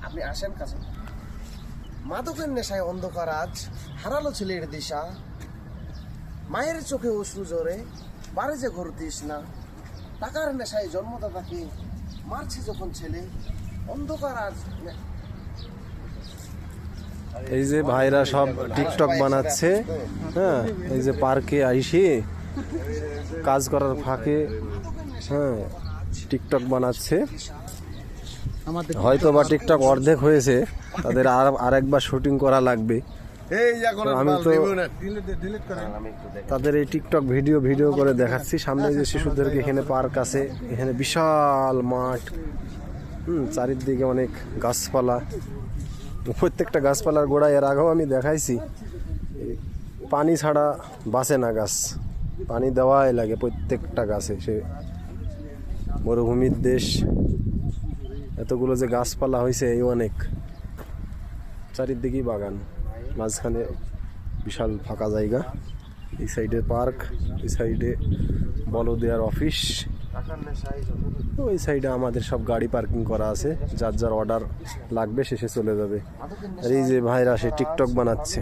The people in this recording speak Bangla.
আপনি আসেন কাছে। মাদকের নেশায় অন্ধকার আজ হারালো ছেলের দিশা, মায়ের চোখে অশ্রু জোরে বাড়ে যে ঘোর তৃষ্ণা। টাকার নেশায় জন্মদাতাকে মারছে যখন ছেলে, অন্ধকার আজ। এই যে ভাইরা সব টিকটক বানাচ্ছে, হ্যাঁ, এই যে পার্কে আইসি কাজ করার ফাঁকে, হ্যাঁ, টিকটক বানাচ্ছে। হয়তো বা টিকটক অর্ধেক হয়েছে, তাদের আরেকবার শুটিং করা লাগবে। আমি তো তাদের এই টিকটক ভিডিও করে দেখাচ্ছি। সামনে যে শিশুদেরকে, এখানে পার্ক আছে, এখানে বিশাল মাঠ, চারিদিকে অনেক গাছপালা। প্রত্যেকটা গাছপালার গোড়ায় এর আগেও আমি দেখাইছি, পানি ছাড়া বাঁচে না গাছ, পানি দেওয়াই লাগে প্রত্যেকটা গাছে। সে মরুভূমির দেশ, এতগুলো যে গাছপালা হয়েছে এই অনেক। চারিদিকেই বাগান, মাঝখানে বিশাল ফাঁকা জায়গা। এই সাইডে পার্ক, এই সাইডে বলদিয়ার অফিস, ওই সাইডে আমাদের সব গাড়ি পার্কিং করা আছে। যার যার অর্ডার লাগবে শেষে চলে যাবে। আর এই যে ভাইরা সে টিকটক বানাচ্ছে।